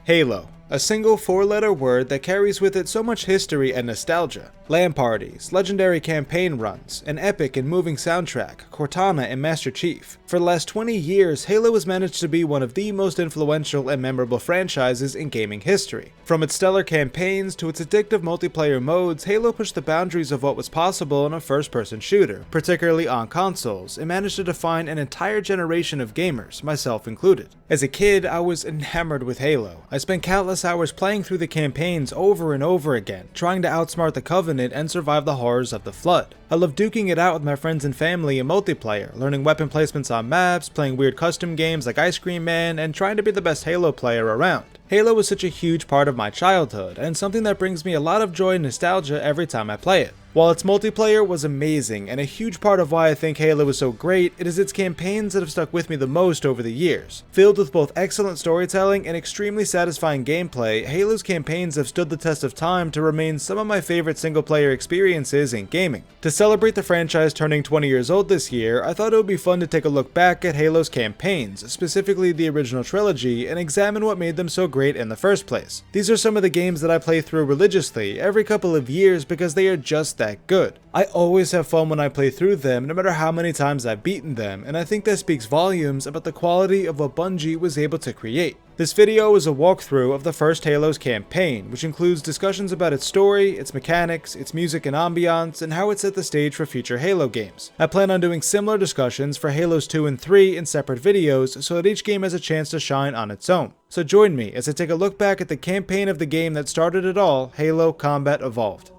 Halo, a single four-letter word that carries with it so much history and nostalgia. LAN parties, legendary campaign runs, an epic and moving soundtrack, Cortana and Master Chief. For the last 20 years, Halo has managed to be one of the most influential and memorable franchises in gaming history. From its stellar campaigns to its addictive multiplayer modes, Halo pushed the boundaries of what was possible in a first-person shooter, particularly on consoles, and managed to define an entire generation of gamers, myself included. As a kid, I was enamored with Halo. I spent countless hours playing through the campaigns over and over again, trying to outsmart the Covenant and survive the horrors of the Flood. I loved duking it out with my friends and family in multiplayer, learning weapon placements on maps, playing weird custom games like Ice Cream Man, and trying to be the best Halo player around. Halo was such a huge part of my childhood, and something that brings me a lot of joy and nostalgia every time I play it. While its multiplayer was amazing, and a huge part of why I think Halo is so great, it is its campaigns that have stuck with me the most over the years. Filled with both excellent storytelling and extremely satisfying gameplay, Halo's campaigns have stood the test of time to remain some of my favorite single-player experiences in gaming. To celebrate the franchise turning 20 years old this year, I thought it would be fun to take a look back at Halo's campaigns, specifically the original trilogy, and examine what made them so great in the first place. These are some of the games that I play through religiously every couple of years because they are just that good. I always have fun when I play through them, no matter how many times I've beaten them, and I think that speaks volumes about the quality of what Bungie was able to create. This video is a walkthrough of the first Halo's campaign, which includes discussions about its story, its mechanics, its music and ambiance, and how it set the stage for future Halo games. I plan on doing similar discussions for Halos 2 and 3 in separate videos so that each game has a chance to shine on its own. So join me as I take a look back at the campaign of the game that started it all, Halo Combat Evolved.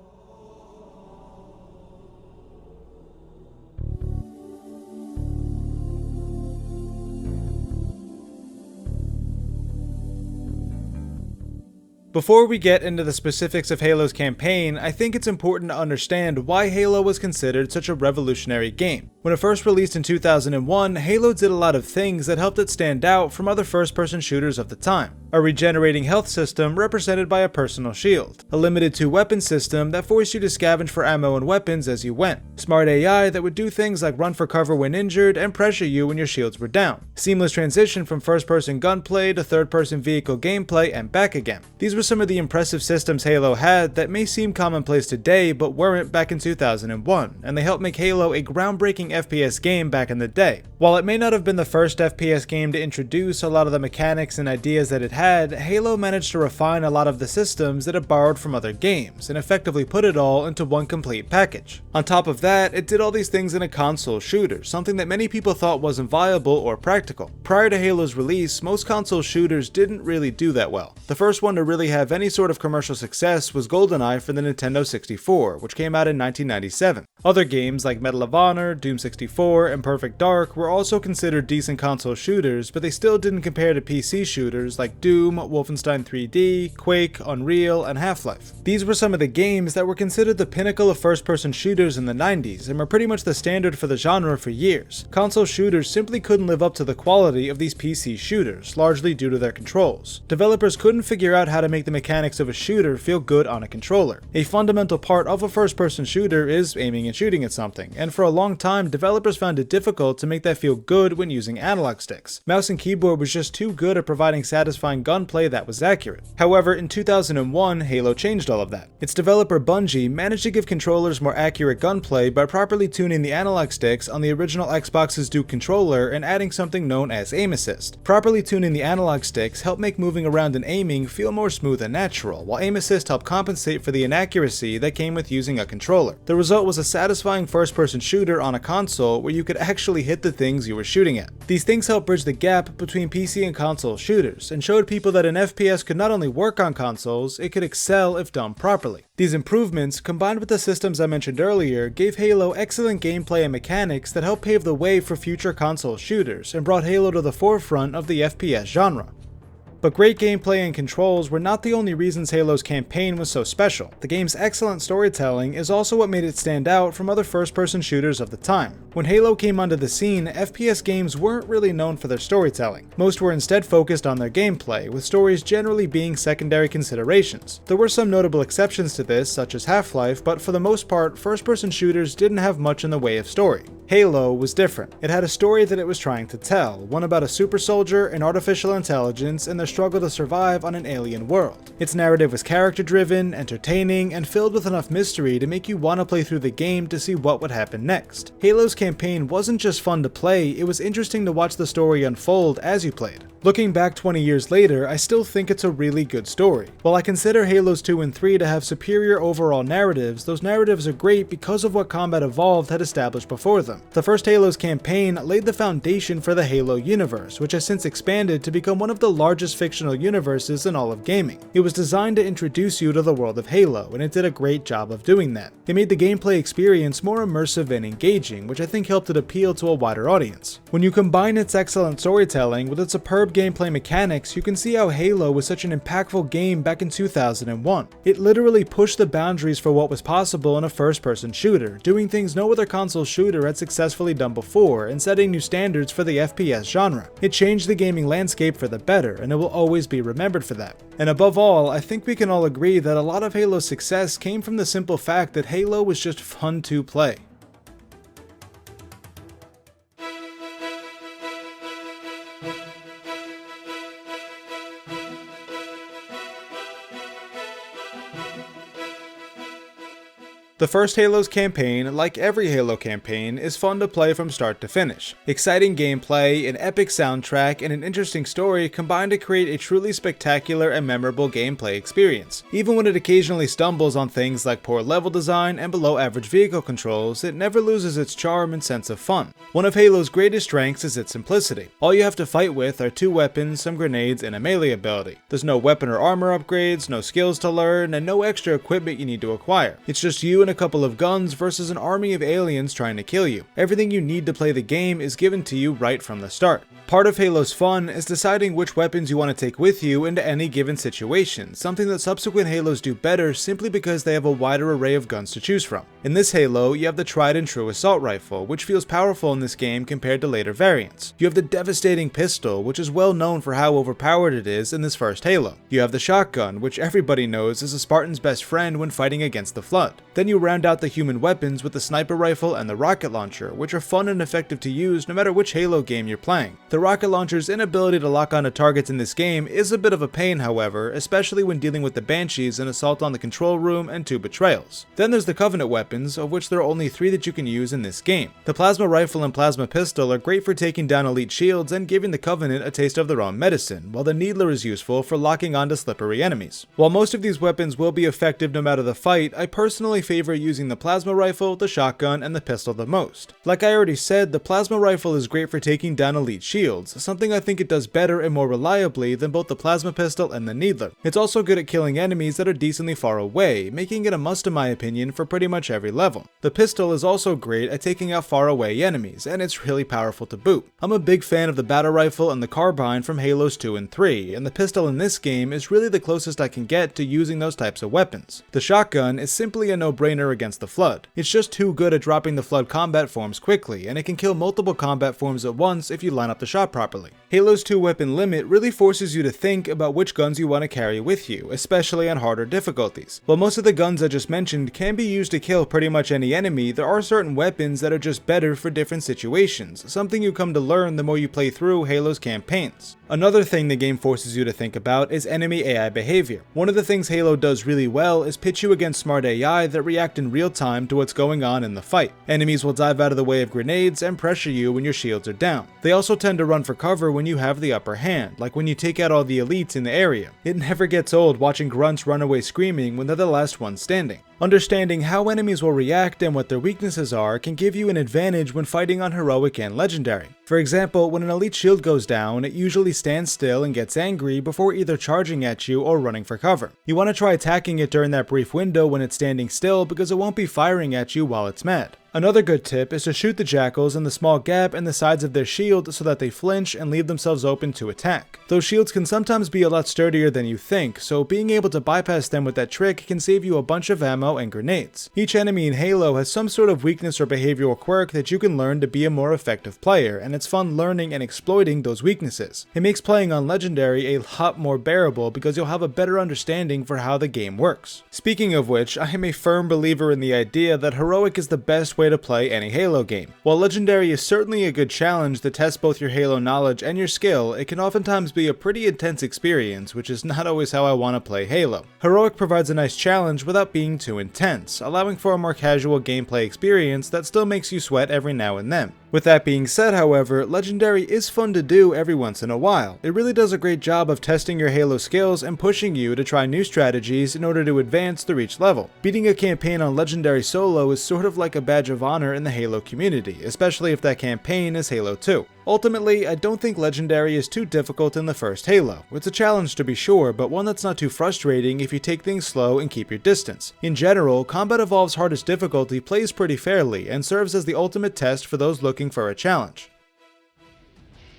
Before we get into the specifics of Halo's campaign, I think it's important to understand why Halo was considered such a revolutionary game. When it first released in 2001, Halo did a lot of things that helped it stand out from other first-person shooters of the time. A regenerating health system represented by a personal shield, a limited 2-weapon system that forced you to scavenge for ammo and weapons as you went, smart AI that would do things like run for cover when injured and pressure you when your shields were down, seamless transition from first-person gunplay to third-person vehicle gameplay and back again. These were some of the impressive systems Halo had that may seem commonplace today but weren't back in 2001, and they helped make Halo a groundbreaking FPS game back in the day. While it may not have been the first FPS game to introduce a lot of the mechanics and ideas that it had, Halo managed to refine a lot of the systems that it borrowed from other games, and effectively put it all into one complete package. On top of that, it did all these things in a console shooter, something that many people thought wasn't viable or practical. Prior to Halo's release, most console shooters didn't really do that well. The first one to really have any sort of commercial success was GoldenEye for the Nintendo 64, which came out in 1997. Other games like Medal of Honor, Doom 64, and Perfect Dark were also considered decent console shooters, but they still didn't compare to PC shooters like Doom, Wolfenstein 3D, Quake, Unreal, and Half-Life. These were some of the games that were considered the pinnacle of first-person shooters in the 90s, and were pretty much the standard for the genre for years. Console shooters simply couldn't live up to the quality of these PC shooters, largely due to their controls. Developers couldn't figure out how to make the mechanics of a shooter feel good on a controller. A fundamental part of a first-person shooter is aiming and shooting at something, and for a long time, developers found it difficult to make that feel good when using analog sticks. Mouse and keyboard was just too good at providing satisfying gunplay that was accurate. However, in 2001, Halo changed all of that. Its developer Bungie managed to give controllers more accurate gunplay by properly tuning the analog sticks on the original Xbox's Duke controller and adding something known as aim assist. Properly tuning the analog sticks helped make moving around and aiming feel more smooth and natural, while aim assist helped compensate for the inaccuracy that came with using a controller. The result was a satisfying first-person shooter on a console where you could actually hit the things you were shooting at. These things helped bridge the gap between PC and console shooters, and showed people that an FPS could not only work on consoles, it could excel if done properly. These improvements, combined with the systems I mentioned earlier, gave Halo excellent gameplay and mechanics that helped pave the way for future console shooters, and brought Halo to the forefront of the FPS genre. But great gameplay and controls were not the only reasons Halo's campaign was so special. The game's excellent storytelling is also what made it stand out from other first-person shooters of the time. When Halo came onto the scene, FPS games weren't really known for their storytelling. Most were instead focused on their gameplay, with stories generally being secondary considerations. There were some notable exceptions to this, such as Half-Life, but for the most part, first-person shooters didn't have much in the way of story. Halo was different. It had a story that it was trying to tell, one about a super soldier, an artificial intelligence, and their struggle to survive on an alien world. Its narrative was character-driven, entertaining, and filled with enough mystery to make you want to play through the game to see what would happen next. Halo's campaign wasn't just fun to play, it was interesting to watch the story unfold as you played. Looking back 20 years later, I still think it's a really good story. While I consider Halos 2 and 3 to have superior overall narratives, those narratives are great because of what Combat Evolved had established before them. The first Halo's campaign laid the foundation for the Halo universe, which has since expanded to become one of the largest fictional universes in all of gaming. It was designed to introduce you to the world of Halo, and it did a great job of doing that. It made the gameplay experience more immersive and engaging, which I think helped it appeal to a wider audience. When you combine its excellent storytelling with its superb gameplay mechanics, you can see how Halo was such an impactful game back in 2001. It literally pushed the boundaries for what was possible in a first-person shooter, doing things no other console shooter had successfully done before, and setting new standards for the FPS genre. It changed the gaming landscape for the better, and it will always be remembered for that. And above all, I think we can all agree that a lot of Halo's success came from the simple fact that Halo was just fun to play. The first Halo's campaign, like every Halo campaign, is fun to play from start to finish. Exciting gameplay, an epic soundtrack, and an interesting story combine to create a truly spectacular and memorable gameplay experience. Even when it occasionally stumbles on things like poor level design and below average vehicle controls, it never loses its charm and sense of fun. One of Halo's greatest strengths is its simplicity. All you have to fight with are 2 weapons, some grenades, and a melee ability. There's no weapon or armor upgrades, no skills to learn, and no extra equipment you need to acquire. It's just you and a couple of guns versus an army of aliens trying to kill you. Everything you need to play the game is given to you right from the start. Part of Halo's fun is deciding which weapons you want to take with you into any given situation, something that subsequent Halos do better simply because they have a wider array of guns to choose from. In this Halo, you have the tried and true assault rifle, which feels powerful in this game compared to later variants. You have the devastating pistol, which is well known for how overpowered it is in this first Halo. You have the shotgun, which everybody knows is a Spartan's best friend when fighting against the Flood. Then you round out the human weapons with the sniper rifle and the rocket launcher, which are fun and effective to use no matter which Halo game you're playing. The rocket launcher's inability to lock onto targets in this game is a bit of a pain, however, especially when dealing with the Banshees and assault on the control room and 2 betrayals. Then there's the Covenant weapons, of which there are only 3 that you can use in this game. The plasma rifle and plasma pistol are great for taking down elite shields and giving the Covenant a taste of their own medicine, while the Needler is useful for locking onto slippery enemies. While most of these weapons will be effective no matter the fight, I personally favor using the plasma rifle, the shotgun, and the pistol the most. Like I already said, the plasma rifle is great for taking down elite shields, something I think it does better and more reliably than both the plasma pistol and the Needler. It's also good at killing enemies that are decently far away, making it a must in my opinion for pretty much every level. The pistol is also great at taking out far away enemies, and it's really powerful to boot. I'm a big fan of the battle rifle and the carbine from Halos 2 and 3, and the pistol in this game is really the closest I can get to using those types of weapons. The shotgun is simply a no-brainer against the Flood. It's just too good at dropping the Flood combat forms quickly, and it can kill multiple combat forms at once if you line up the shot properly. Halo's 2-weapon limit really forces you to think about which guns you want to carry with you, especially on harder difficulties. While most of the guns I just mentioned can be used to kill pretty much any enemy, there are certain weapons that are just better for different situations, something you come to learn the more you play through Halo's campaigns. Another thing the game forces you to think about is enemy AI behavior. One of the things Halo does really well is pitch you against smart AI that react in real time to what's going on in the fight. Enemies will dive out of the way of grenades and pressure you when your shields are down. They also tend to run for cover when you have the upper hand, like when you take out all the elites in the area. It never gets old watching grunts run away screaming when they're the last ones standing. Understanding how enemies will react and what their weaknesses are can give you an advantage when fighting on heroic and legendary. For example, when an elite shield goes down, it usually stands still and gets angry before either charging at you or running for cover. You want to try attacking it during that brief window when it's standing still because it won't be firing at you while it's mad. Another good tip is to shoot the jackals in the small gap in the sides of their shield so that they flinch and leave themselves open to attack. Those shields can sometimes be a lot sturdier than you think, so being able to bypass them with that trick can save you a bunch of ammo and grenades. Each enemy in Halo has some sort of weakness or behavioral quirk that you can learn to be a more effective player, and it's fun learning and exploiting those weaknesses. It makes playing on Legendary a lot more bearable because you'll have a better understanding for how the game works. Speaking of which, I am a firm believer in the idea that heroic is the best way way to play any Halo game. While Legendary is certainly a good challenge that tests both your Halo knowledge and your skill, it can oftentimes be a pretty intense experience, which is not always how I want to play Halo. Heroic provides a nice challenge without being too intense, allowing for a more casual gameplay experience that still makes you sweat every now and then. With that being said, however, Legendary is fun to do every once in a while. It really does a great job of testing your Halo skills and pushing you to try new strategies in order to advance through each level. Beating a campaign on Legendary solo is sort of like a badge of honor in the Halo community, especially if that campaign is Halo 2. Ultimately, I don't think Legendary is too difficult in the first Halo. It's a challenge to be sure, but one that's not too frustrating if you take things slow and keep your distance. In general, Combat Evolved's hardest difficulty plays pretty fairly and serves as the ultimate test for those looking for a challenge.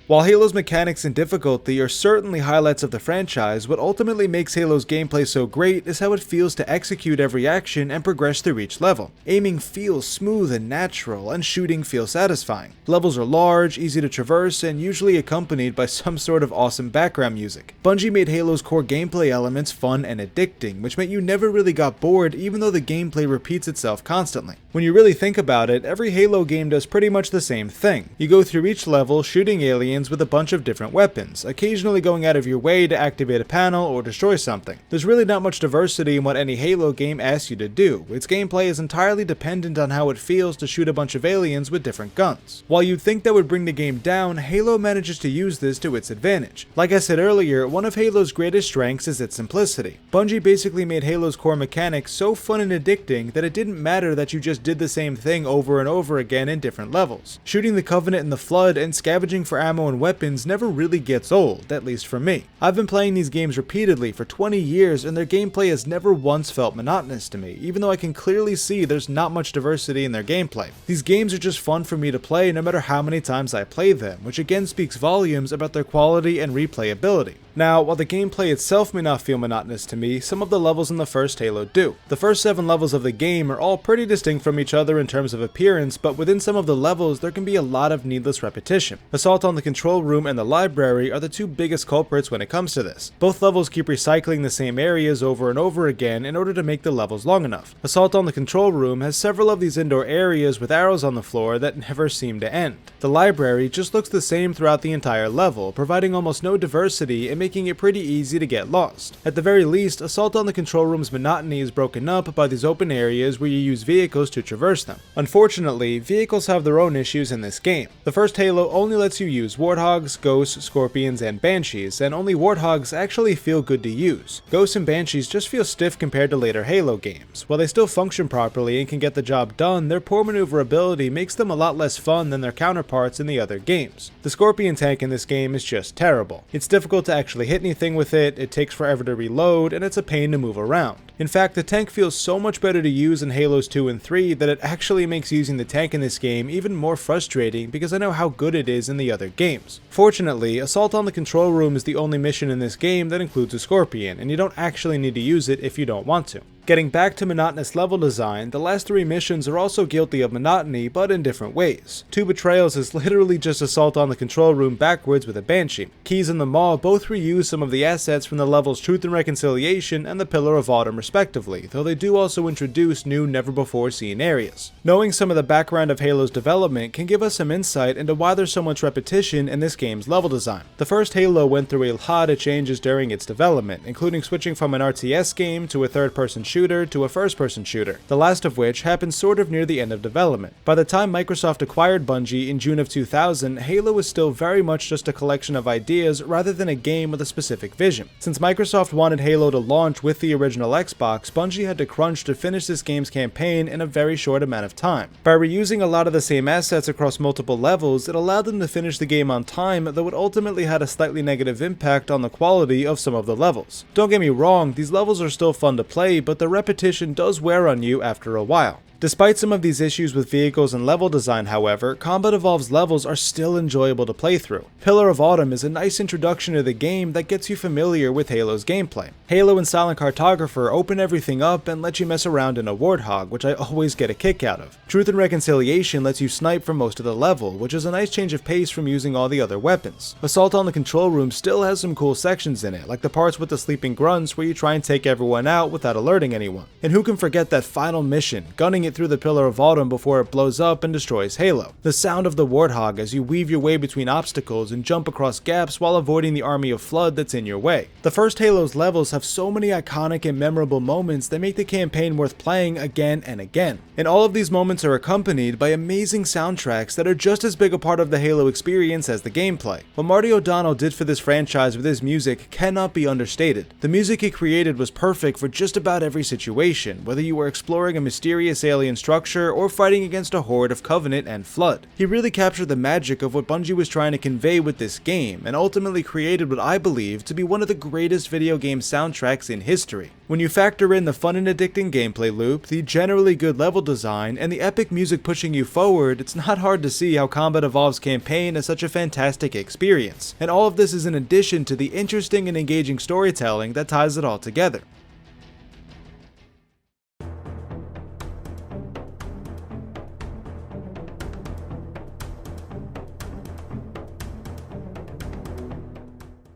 While Halo's mechanics and difficulty are certainly highlights of the franchise, what ultimately makes Halo's gameplay so great is how it feels to execute every action and progress through each level. Aiming feels smooth and natural, and shooting feels satisfying. Levels are large, easy to traverse, and usually accompanied by some sort of awesome background music. Bungie made Halo's core gameplay elements fun and addicting, which meant you never really got bored even though the gameplay repeats itself constantly. When you really think about it, every Halo game does pretty much the same thing. You go through each level shooting aliens with a bunch of different weapons, occasionally going out of your way to activate a panel or destroy something. There's really not much diversity in what any Halo game asks you to do. Its gameplay is entirely dependent on how it feels to shoot a bunch of aliens with different guns. While you'd think that would bring the game down, Halo manages to use this to its advantage. Like I said earlier, one of Halo's greatest strengths is its simplicity. Bungie basically made Halo's core mechanics so fun and addicting that it didn't matter that you just did the same thing over and over again in different levels. Shooting the Covenant in the Flood and scavenging for ammo and weapons never really gets old, at least for me. I've been playing these games repeatedly for 20 years and their gameplay has never once felt monotonous to me, even though I can clearly see there's not much diversity in their gameplay. These games are just fun for me to play no matter how many times I play them, which again speaks volumes about their quality and replayability. Now, while the gameplay itself may not feel monotonous to me, some of the levels in the first Halo do. The first 7 levels of the game are all pretty distinct from each other in terms of appearance, but within some of the levels there can be a lot of needless repetition. Assault on the Control Room and the Library are the two biggest culprits when it comes to this. Both levels keep recycling the same areas over and over again in order to make the levels long enough. Assault on the Control Room has several of these indoor areas with arrows on the floor that never seem to end. The Library just looks the same throughout the entire level, providing almost no diversity and making it pretty easy to get lost. At the very least, Assault on the Control Room's monotony is broken up by these open areas where you use vehicles to traverse them. Unfortunately, vehicles have their own issues in this game. The first Halo only lets you use Warthogs, Ghosts, Scorpions, and Banshees, and only Warthogs actually feel good to use. Ghosts and Banshees just feel stiff compared to later Halo games. While they still function properly and can get the job done, their poor maneuverability makes them a lot less fun than their counterparts in the other games. The Scorpion tank in this game is just terrible. It's difficult to actually hit anything with it takes forever to reload, and it's a pain to move around. In fact, the tank feels so much better to use in Halos 2 and 3 that it actually makes using the tank in this game even more frustrating because I know how good it is in the other games. Fortunately, Assault on the Control Room is the only mission in this game that includes a Scorpion, and you don't actually need to use it if you don't want to. Getting back to monotonous level design, the last 3 missions are also guilty of monotony, but in different ways. 2 Betrayals is literally just Assault on the Control Room backwards with a Banshee. Keys and the Maw both reuse some of the assets from the levels Truth and Reconciliation and the Pillar of Autumn respectively, though they do also introduce new never-before-seen areas. Knowing some of the background of Halo's development can give us some insight into why there's so much repetition in this game's level design. The first Halo went through a lot of changes during its development, including switching from an RTS game to a third-person shooter to a first-person shooter, the last of which happened sort of near the end of development. By the time Microsoft acquired Bungie in June of 2000, Halo was still very much just a collection of ideas rather than a game with a specific vision. Since Microsoft wanted Halo to launch with the original Xbox, Bungie had to crunch to finish this game's campaign in a very short amount of time. By reusing a lot of the same assets across multiple levels, it allowed them to finish the game on time, though it ultimately had a slightly negative impact on the quality of some of the levels. Don't get me wrong, these levels are still fun to play, but the repetition does wear on you after a while. Despite some of these issues with vehicles and level design, however, Combat Evolved's levels are still enjoyable to play through. Pillar of Autumn is a nice introduction to the game that gets you familiar with Halo's gameplay. Halo and Silent Cartographer open everything up and let you mess around in a Warthog, which I always get a kick out of. Truth and Reconciliation lets you snipe for most of the level, which is a nice change of pace from using all the other weapons. Assault on the Control Room still has some cool sections in it, like the parts with the sleeping grunts where you try and take everyone out without alerting anyone. And who can forget that final mission, gunning it right through the Pillar of Autumn before it blows up and destroys Halo. The sound of the Warthog as you weave your way between obstacles and jump across gaps while avoiding the army of Flood that's in your way. The first Halo's levels have so many iconic and memorable moments that make the campaign worth playing again and again. And all of these moments are accompanied by amazing soundtracks that are just as big a part of the Halo experience as the gameplay. What Marty O'Donnell did for this franchise with his music cannot be understated. The music he created was perfect for just about every situation, whether you were exploring a mysterious alien structure or fighting against a horde of Covenant and Flood. He really captured the magic of what Bungie was trying to convey with this game, and ultimately created what I believe to be one of the greatest video game soundtracks in history. When you factor in the fun and addicting gameplay loop, the generally good level design, and the epic music pushing you forward, it's not hard to see how Combat Evolved's campaign is such a fantastic experience. And all of this is in addition to the interesting and engaging storytelling that ties it all together.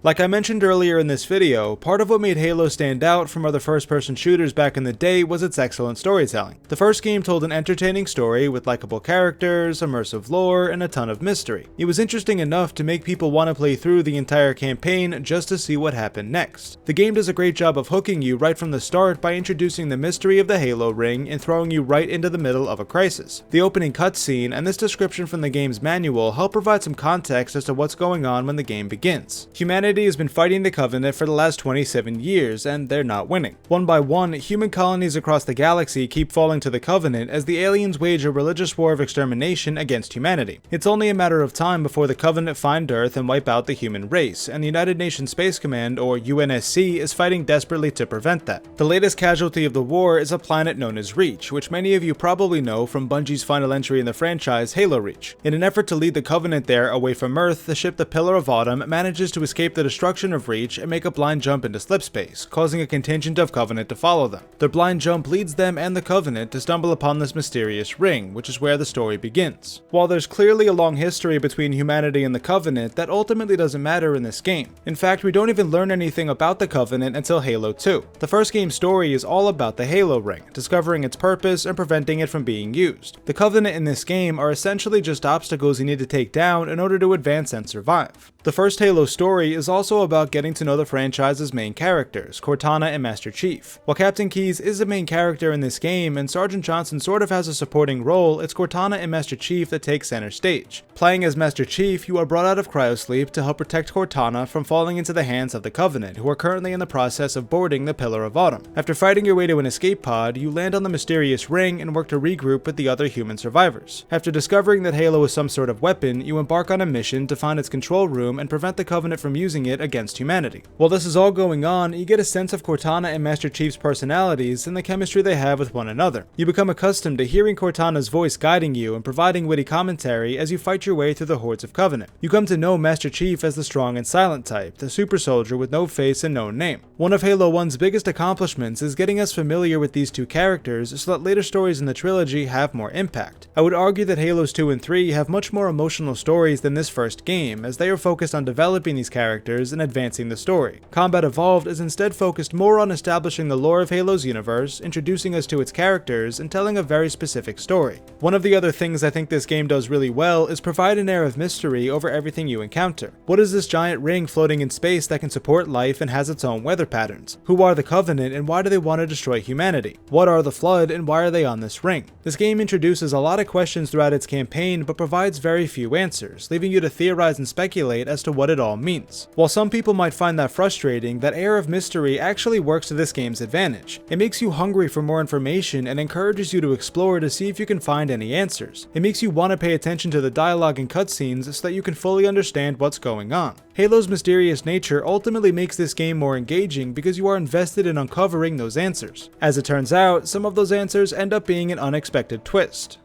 Like I mentioned earlier in this video, part of what made Halo stand out from other first-person shooters back in the day was its excellent storytelling. The first game told an entertaining story with likable characters, immersive lore, and a ton of mystery. It was interesting enough to make people want to play through the entire campaign just to see what happened next. The game does a great job of hooking you right from the start by introducing the mystery of the Halo ring and throwing you right into the middle of a crisis. The opening cutscene and this description from the game's manual help provide some context as to what's going on when the game begins. Humanity has been fighting the Covenant for the last 27 years, and they're not winning. One by one, human colonies across the galaxy keep falling to the Covenant as the aliens wage a religious war of extermination against humanity. It's only a matter of time before the Covenant find Earth and wipe out the human race, and the United Nations Space Command, or UNSC, is fighting desperately to prevent that. The latest casualty of the war is a planet known as Reach, which many of you probably know from Bungie's final entry in the franchise, Halo Reach. In an effort to lead the Covenant there away from Earth, the ship the Pillar of Autumn manages to escape the destruction of Reach and make a blind jump into slipspace, causing a contingent of Covenant to follow them. Their blind jump leads them and the Covenant to stumble upon this mysterious ring, which is where the story begins. While there's clearly a long history between humanity and the Covenant, that ultimately doesn't matter in this game. In fact, we don't even learn anything about the Covenant until Halo 2. The first game's story is all about the Halo ring, discovering its purpose and preventing it from being used. The Covenant in this game are essentially just obstacles you need to take down in order to advance and survive. The first Halo story is also about getting to know the franchise's main characters, Cortana and Master Chief. While Captain Keyes is the main character in this game and Sergeant Johnson sort of has a supporting role, it's Cortana and Master Chief that take center stage. Playing as Master Chief, you are brought out of cryosleep to help protect Cortana from falling into the hands of the Covenant, who are currently in the process of boarding the Pillar of Autumn. After fighting your way to an escape pod, you land on the mysterious ring and work to regroup with the other human survivors. After discovering that Halo is some sort of weapon, you embark on a mission to find its control room and prevent the Covenant from using it against humanity. While this is all going on, you get a sense of Cortana and Master Chief's personalities and the chemistry they have with one another. You become accustomed to hearing Cortana's voice guiding you and providing witty commentary as you fight your way through the hordes of Covenant. You come to know Master Chief as the strong and silent type, the super soldier with no face and no name. One of Halo 1's biggest accomplishments is getting us familiar with these two characters so that later stories in the trilogy have more impact. I would argue that Halos 2 and 3 have much more emotional stories than this first game, as they are focused on developing these characters and advancing the story. Combat Evolved is instead focused more on establishing the lore of Halo's universe, introducing us to its characters, and telling a very specific story. One of the other things I think this game does really well is provide an air of mystery over everything you encounter. What is this giant ring floating in space that can support life and has its own weather patterns? Who are the Covenant and why do they want to destroy humanity? What are the Flood and why are they on this ring? This game introduces a lot of questions throughout its campaign but provides very few answers, leaving you to theorize and speculate as to what it all means. While some people might find that frustrating, that air of mystery actually works to this game's advantage. It makes you hungry for more information and encourages you to explore to see if you can find any answers. It makes you want to pay attention to the dialogue and cutscenes so that you can fully understand what's going on. Halo's mysterious nature ultimately makes this game more engaging because you are invested in uncovering those answers. As it turns out, some of those answers end up being an unexpected twist.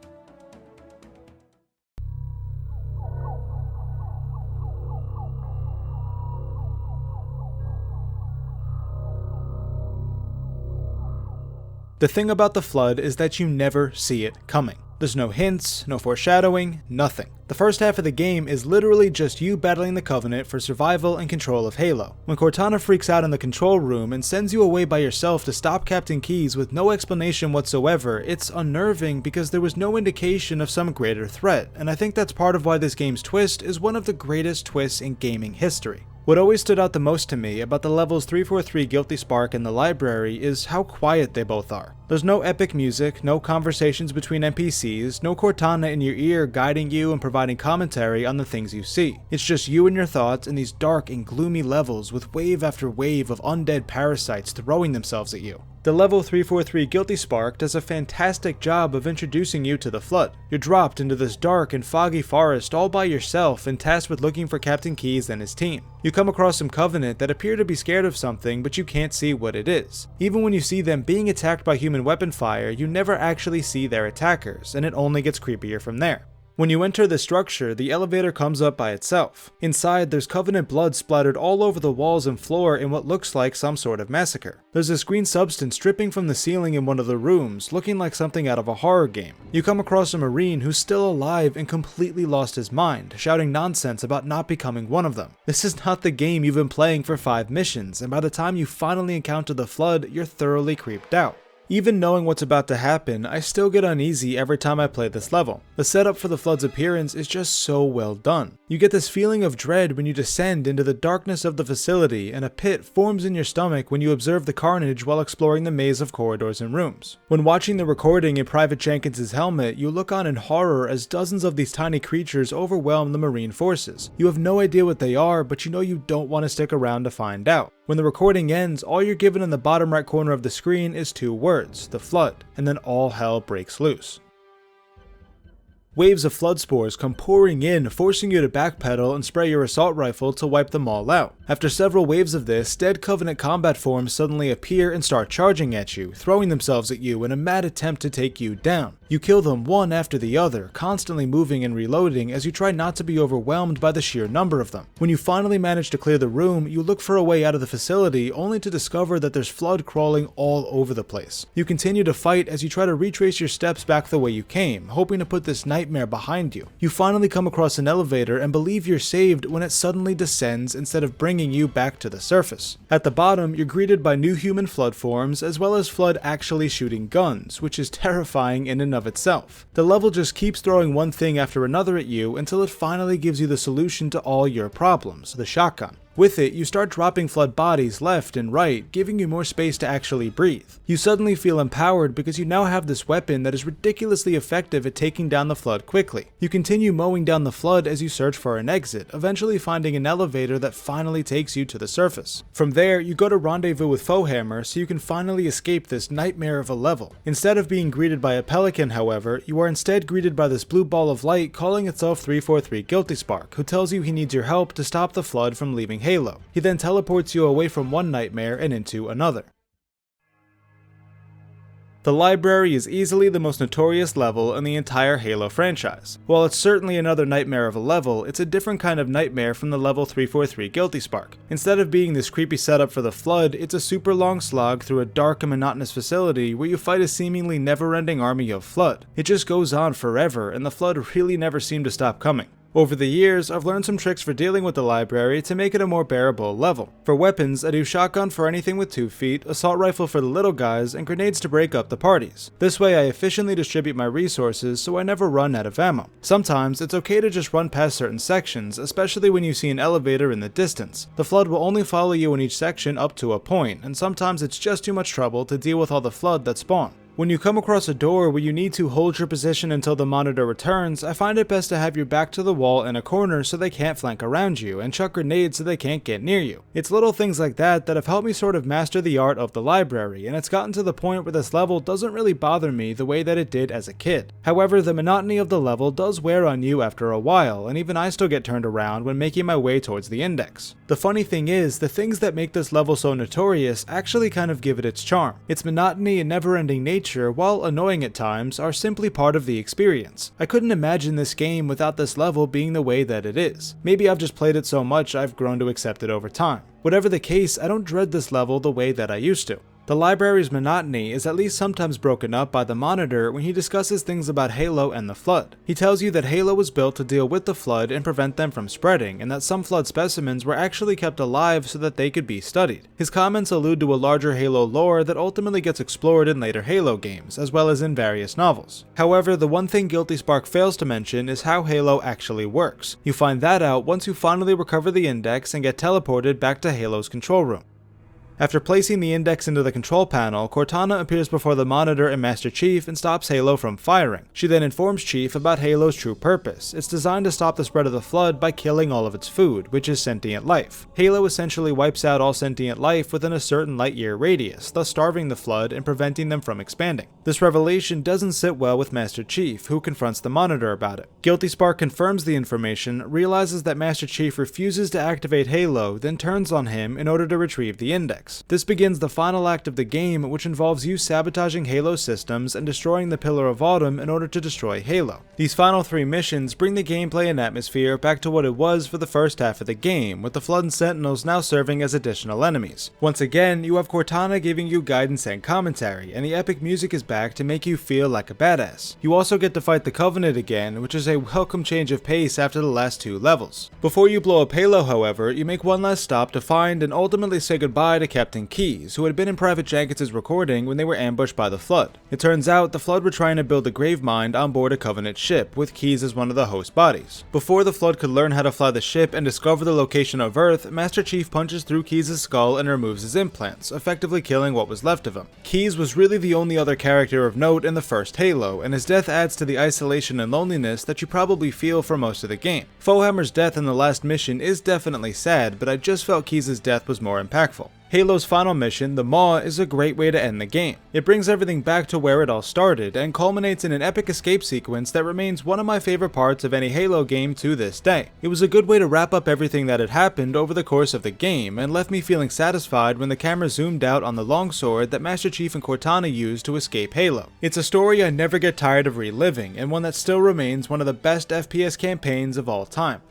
The thing about the Flood is that you never see it coming. There's no hints, no foreshadowing, nothing. The first half of the game is literally just you battling the Covenant for survival and control of Halo. When Cortana freaks out in the control room and sends you away by yourself to stop Captain Keyes with no explanation whatsoever, it's unnerving because there was no indication of some greater threat, and I think that's part of why this game's twist is one of the greatest twists in gaming history. What always stood out the most to me about the levels 343 Guilty Spark and the library is how quiet they both are. There's no epic music, no conversations between NPCs, no Cortana in your ear guiding you and providing commentary on the things you see. It's just you and your thoughts in these dark and gloomy levels with wave after wave of undead parasites throwing themselves at you. The level 343 Guilty Spark does a fantastic job of introducing you to the Flood. You're dropped into this dark and foggy forest all by yourself and tasked with looking for Captain Keyes and his team. You come across some Covenant that appear to be scared of something, but you can't see what it is. Even when you see them being attacked by human weapon fire, you never actually see their attackers, and it only gets creepier from there. When you enter the structure, the elevator comes up by itself. Inside, there's Covenant blood splattered all over the walls and floor in what looks like some sort of massacre. There's this green substance dripping from the ceiling in one of the rooms, looking like something out of a horror game. You come across a Marine who's still alive and completely lost his mind, shouting nonsense about not becoming one of them. This is not the game you've been playing for 5 missions, and by the time you finally encounter the Flood, you're thoroughly creeped out. Even knowing what's about to happen, I still get uneasy every time I play this level. The setup for the Flood's appearance is just so well done. You get this feeling of dread when you descend into the darkness of the facility, and a pit forms in your stomach when you observe the carnage while exploring the maze of corridors and rooms. When watching the recording in Private Jenkins' helmet, you look on in horror as dozens of these tiny creatures overwhelm the Marine forces. You have no idea what they are, but you know you don't want to stick around to find out. When the recording ends, all you're given in the bottom right corner of the screen is 2 words, the Flood, and then all hell breaks loose. Waves of flood spores come pouring in, forcing you to backpedal and spray your assault rifle to wipe them all out. After several waves of this, dead Covenant combat forms suddenly appear and start charging at you, throwing themselves at you in a mad attempt to take you down. You kill them one after the other, constantly moving and reloading as you try not to be overwhelmed by the sheer number of them. When you finally manage to clear the room, you look for a way out of the facility only to discover that there's Flood crawling all over the place. You continue to fight as you try to retrace your steps back the way you came, hoping to put this nightmare behind you. You finally come across an elevator and believe you're saved when it suddenly descends instead of bringing you back to the surface. At the bottom, you're greeted by new human Flood forms as well as Flood actually shooting guns, which is terrifying in and of itself. The level just keeps throwing one thing after another at you until it finally gives you the solution to all your problems, the shotgun. With it, you start dropping Flood bodies left and right, giving you more space to actually breathe. You suddenly feel empowered because you now have this weapon that is ridiculously effective at taking down the Flood quickly. You continue mowing down the Flood as you search for an exit, eventually finding an elevator that finally takes you to the surface. From there, you go to rendezvous with Foehammer so you can finally escape this nightmare of a level. Instead of being greeted by a pelican, however, you are instead greeted by this blue ball of light calling itself 343 Guilty Spark, who tells you he needs your help to stop the Flood from leaving Halo. He then teleports you away from one nightmare and into another. The library is easily the most notorious level in the entire Halo franchise. While it's certainly another nightmare of a level, it's a different kind of nightmare from the level 343 Guilty Spark. Instead of being this creepy setup for the Flood, it's a super long slog through a dark and monotonous facility where you fight a seemingly never-ending army of Flood. It just goes on forever, and the Flood really never seem to stop coming. Over the years, I've learned some tricks for dealing with the library to make it a more bearable level. For weapons, I do shotgun for anything with 2 feet, assault rifle for the little guys, and grenades to break up the parties. This way I efficiently distribute my resources so I never run out of ammo. Sometimes, it's okay to just run past certain sections, especially when you see an elevator in the distance. The Flood will only follow you in each section up to a point, and sometimes it's just too much trouble to deal with all the Flood that spawn. When you come across a door where you need to hold your position until the monitor returns, I find it best to have your back to the wall in a corner so they can't flank around you, and chuck grenades so they can't get near you. It's little things like that that have helped me sort of master the art of the library, and it's gotten to the point where this level doesn't really bother me the way that it did as a kid. However, the monotony of the level does wear on you after a while, and even I still get turned around when making my way towards the index. The funny thing is, the things that make this level so notorious actually kind of give it its charm. Its monotony and never-ending nature, while annoying at times, are simply part of the experience. I couldn't imagine this game without this level being the way that it is. Maybe I've just played it so much I've grown to accept it over time. Whatever the case, I don't dread this level the way that I used to. The library's monotony is at least sometimes broken up by the Monitor when he discusses things about Halo and the Flood. He tells you that Halo was built to deal with the Flood and prevent them from spreading, and that some Flood specimens were actually kept alive so that they could be studied. His comments allude to a larger Halo lore that ultimately gets explored in later Halo games, as well as in various novels. However, the one thing Guilty Spark fails to mention is how Halo actually works. You find that out once you finally recover the Index and get teleported back to Halo's control room. After placing the Index into the control panel, Cortana appears before the Monitor and Master Chief and stops Halo from firing. She then informs Chief about Halo's true purpose. It's designed to stop the spread of the Flood by killing all of its food, which is sentient life. Halo essentially wipes out all sentient life within a certain light-year radius, thus starving the Flood and preventing them from expanding. This revelation doesn't sit well with Master Chief, who confronts the Monitor about it. Guilty Spark confirms the information, realizes that Master Chief refuses to activate Halo, then turns on him in order to retrieve the Index. This begins the final act of the game, which involves you sabotaging Halo systems and destroying the Pillar of Autumn in order to destroy Halo. These final 3 missions bring the gameplay and atmosphere back to what it was for the first half of the game, with the Flood and Sentinels now serving as additional enemies. Once again, you have Cortana giving you guidance and commentary, and the epic music is back to make you feel like a badass. You also get to fight the Covenant again, which is a welcome change of pace after the last 2 levels. Before you blow up Halo, however, you make one last stop to find and ultimately say goodbye to Captain Keyes, who had been in Private Jenkins' recording when they were ambushed by the Flood. It turns out the Flood were trying to build a Gravemind on board a Covenant ship, with Keyes as one of the host bodies. Before the Flood could learn how to fly the ship and discover the location of Earth, Master Chief punches through Keyes' skull and removes his implants, effectively killing what was left of him. Keyes was really the only other character of note in the first Halo, and his death adds to the isolation and loneliness that you probably feel for most of the game. Foehammer's death in the last mission is definitely sad, but I just felt Keyes' death was more impactful. Halo's final mission, the Maw, is a great way to end the game. It brings everything back to where it all started, and culminates in an epic escape sequence that remains one of my favorite parts of any Halo game to this day. It was a good way to wrap up everything that had happened over the course of the game, and left me feeling satisfied when the camera zoomed out on the longsword that Master Chief and Cortana used to escape Halo. It's a story I never get tired of reliving, and one that still remains one of the best FPS campaigns of all time.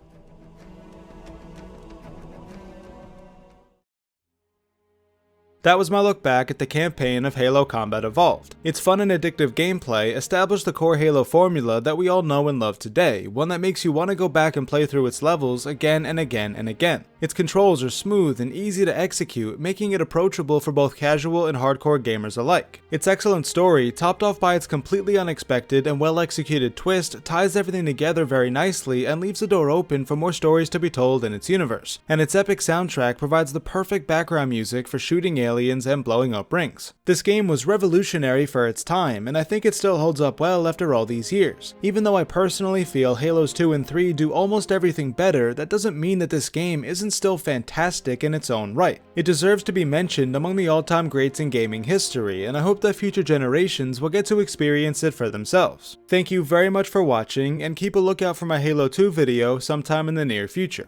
That was my look back at the campaign of Halo Combat Evolved. Its fun and addictive gameplay established the core Halo formula that we all know and love today, one that makes you want to go back and play through its levels again and again and again. Its controls are smooth and easy to execute, making it approachable for both casual and hardcore gamers alike. Its excellent story, topped off by its completely unexpected and well-executed twist, ties everything together very nicely and leaves the door open for more stories to be told in its universe. And its epic soundtrack provides the perfect background music for shooting aliens and blowing up rings. This game was revolutionary for its time, and I think it still holds up well after all these years. Even though I personally feel Halos 2 and 3 do almost everything better, that doesn't mean that this game isn't still fantastic in its own right. It deserves to be mentioned among the all-time greats in gaming history, and I hope that future generations will get to experience it for themselves. Thank you very much for watching, and keep a lookout for my Halo 2 video sometime in the near future.